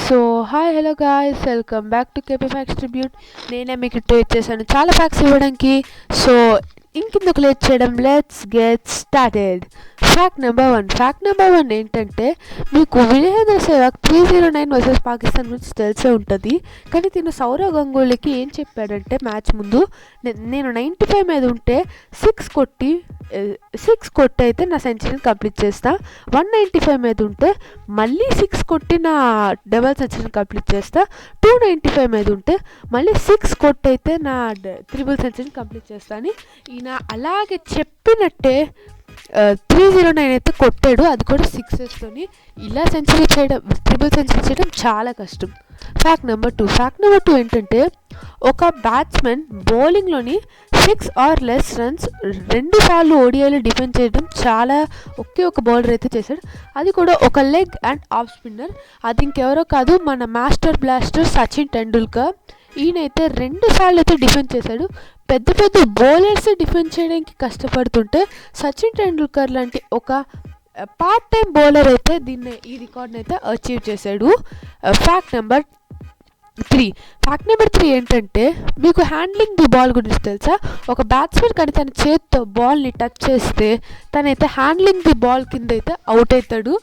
So hi hello guys, welcome back to KP facts tribute. నేనే మీకు ఇటు ఇచ్చేసాను చాలా ఫ్యాక్ట్స్ ఇవ్వడానికి. సో ఇంకెందుకు లేట్ చేయడం, let's get started. Fact number one ఏంటంటే, మీకు వీరేంద్ర సెహ్వాగ్ 309 వర్సెస్ పాకిస్తాన్ గురించి తెలిసే ఉంటుంది. కానీ తిను సౌరవ్ గంగూలీకి ఏం చెప్పాడంటే, మ్యాచ్ ముందు నేను 95 మీద ఉంటే 6 కొట్టి అయితే నా సెంచరీని కంప్లీట్ చేస్తా, 195 మీద ఉంటే మళ్ళీ 6 కొట్టి నా డబల్ సెంచరీని కంప్లీట్ చేస్తా, 295 మీద ఉంటే మళ్ళీ 6 కొట్టి అయితే నా ట్రిపుల్ సెంచరీని కంప్లీట్ చేస్తా అని ఈయన అలాగే చెప్పినట్టే 309 అయితే కొట్టాడు, అది కూడా 6తోని. ఇలా సెంచరీ చేయడం, ట్రిపుల్ సెంచరీ చేయడం చాలా కష్టం. ఫ్యాక్ట్ నెంబర్ టూ ఏంటంటే, ఒక బ్యాట్స్మెన్ బౌలింగ్లోని 6 ఆర్ లెస్ రన్స్ 2 సార్లు ఓడిఐలో డిఫెండ్ చేయడం చాలా ఒకే ఒక బౌలర్ అయితే చేశాడు. అది కూడా ఒక లెగ్ అండ్ ఆఫ్ స్పిన్నర్. అది ఇంకెవరో కాదు, మన మాస్టర్ బ్లాస్టర్ సచిన్ టెండూల్కర్. ఈయనైతే 2 సార్లు అయితే డిఫెండ్ చేశాడు. పెద్ద పెద్ద బౌలర్స్ డిఫెండ్ చేయడానికి కష్టపడుతుంటే సచిన్ టెండూల్కర్ లాంటి ఒక పార్ట్ టైం బౌలర్ అయితే ఈ రికార్డ్ని అయితే అచీవ్ చేశాడు. ఫ్యాక్ట్ నెంబర్ త్రీ ఏంటంటే, మీకు హ్యాండ్లింగ్ ది బాల్ గురించి తెలుసా? ఒక బ్యాట్స్మెన్ కానీ తన చేతితో బాల్ని టచ్ చేస్తే తనైతే హ్యాండ్లింగ్ ది బాల్ కింద అయితే అవుట్ అవుతాడు.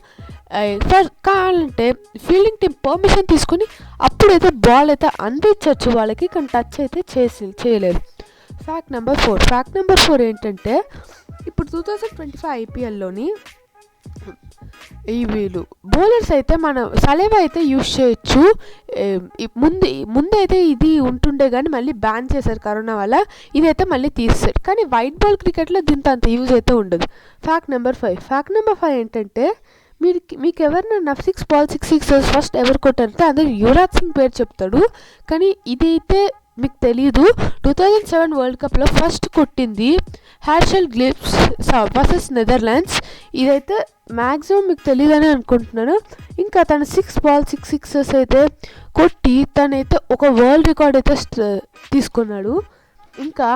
కావాలంటే ఫీల్డింగ్ టీం పర్మిషన్ తీసుకుని అప్పుడైతే బాల్ అయితే అందించవచ్చు వాళ్ళకి, కానీ టచ్ అయితే చేయలేరు. ఫ్యాక్ట్ నెంబర్ 4 ఏంటంటే, ఇప్పుడు 2025 ఐపీఎల్లోని ఈ వీళ్ళు బౌలర్స్ అయితే మనం సలేవా అయితే యూజ్ చేయొచ్చు. ముందైతే ఇది ఉంటుండే కానీ మళ్ళీ బ్యాన్ చేశారు కరోనా వల్ల, ఇదైతే మళ్ళీ తీసేశారు. కానీ వైట్ బాల్ క్రికెట్లో దీంతో అంత యూజ్ అయితే ఉండదు. ఫ్యాక్ట్ నెంబర్ 5 ఏంటంటే, మీకు ఎవరినన్నా 6 బాల్ 6 సిక్సర్స్ ఫస్ట్ ఎవరు కొట్టారంటే అందరూ యువరాజ్ సింగ్ పేరు చెప్తాడు. కానీ ఇదైతే మీకు తెలియదు. 2007 వరల్డ్ కప్లో ఫస్ట్ కొట్టింది హ్యార్షెల్ గ్లిబ్స్ వర్సెస్ నెదర్లాండ్స్. ఇదైతే మ్యాక్సిమం మీకు తెలియదని అనుకుంటున్నాను. ఇంకా తను 6 బాల్ 6 సిక్సర్స్ అయితే కొట్టి తనైతే ఒక వరల్డ్ రికార్డ్ అయితే తీసుకున్నాడు. ఇంకా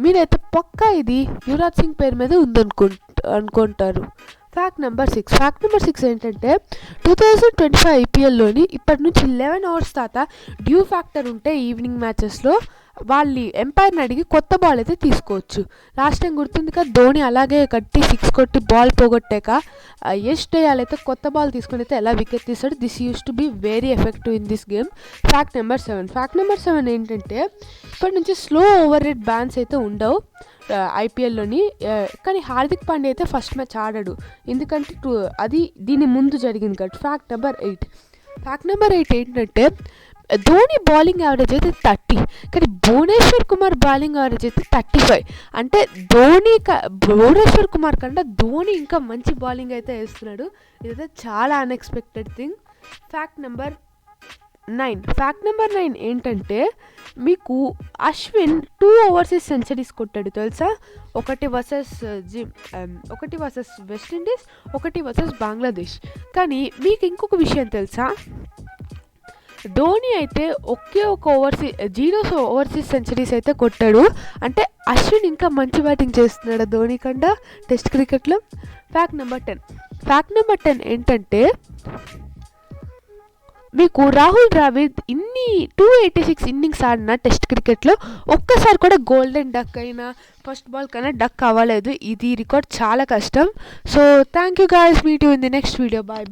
మీరైతే పక్కా ఇది యువరాజ్ సింగ్ పేరు మీద ఉందనుకుంటారు. ఫ్యాక్ట్ నెంబర్ 6 ఏంటంటే, 2025 ఐపీఎల్లోని ఇప్పటి నుంచి 11 అవర్స్ దాకా డ్యూ ఫ్యాక్టర్ ఉంటే ఈవినింగ్ మ్యాచెస్లో వాళ్ళ ఎంపైర్ని అడిగి కొత్త బాల్ అయితే తీసుకోవచ్చు. లాస్ట్ టైం గుర్తుంది కదా, ధోని అలాగే 6 కొట్టి బాల్ పోగొట్టాక యష్ దయాల్ అయితే కొత్త బాల్ తీసుకుని అయితే ఎలా వికెట్ తీసాడు. This use to be very effective in this game. Fact number 7 ఏంటంటే, ఇప్పటి నుంచి స్లో ఓవర్ రేట్ బ్యాన్స్ అయితే ఉండవు ఐపీఎల్లోని. కానీ హార్దిక్ పాండ్యా అయితే ఫస్ట్ మ్యాచ్ ఆడాడు, ఎందుకంటే అది దీని ముందు జరిగింది కాబట్టి. ఫ్యాక్ట్ నెంబర్ 8 ఏంటంటే, ధోని బౌలింగ్ యావరేజ్ అయితే 30, కానీ భువనేశ్వర్ కుమార్ బౌలింగ్ యావరేజ్ అయితే 35. అంటే భువనేశ్వర్ కుమార్ కన్నా ధోని ఇంకా మంచి బౌలింగ్ అయితే వేస్తున్నాడు. ఇదైతే చాలా అన్ఎక్స్పెక్టెడ్ థింగ్. ఫ్యాక్ట్ నెంబర్ 9 ఏంటంటే, మీకు అశ్విన్ 2 ఓవర్సీస్ సెంచరీస్ కొట్టాడు తెలుసా? ఒకటి వర్సెస్ వెస్టిండీస్, ఒకటి వర్సెస్ బంగ్లాదేశ్. కానీ మీకు ఇంకొక విషయం తెలుసా? ధోని అయితే ఒకే ఒక ఓవర్సీస్ సెంచరీస్ అయితే కొట్టాడు. అంటే అశ్విన్ ఇంకా మంచి బ్యాటింగ్ చేస్తున్నాడు ధోని కన్నా టెస్ట్ క్రికెట్లో. ఫ్యాక్ట్ నెంబర్ 10 ఏంటంటే, మీకు రాహుల్ ద్రావిడ్ 286 ఇన్నింగ్స్ ఆడిన టెస్ట్ క్రికెట్లో ఒక్కసారి కూడా గోల్డెన్ డక్ అయినా ఫస్ట్ బాల్ కన్నా డక్ అవ్వలేదు. ఇది రికార్డ్ చాలా కష్టం. So thank you guys, meet you in the next video. Bye.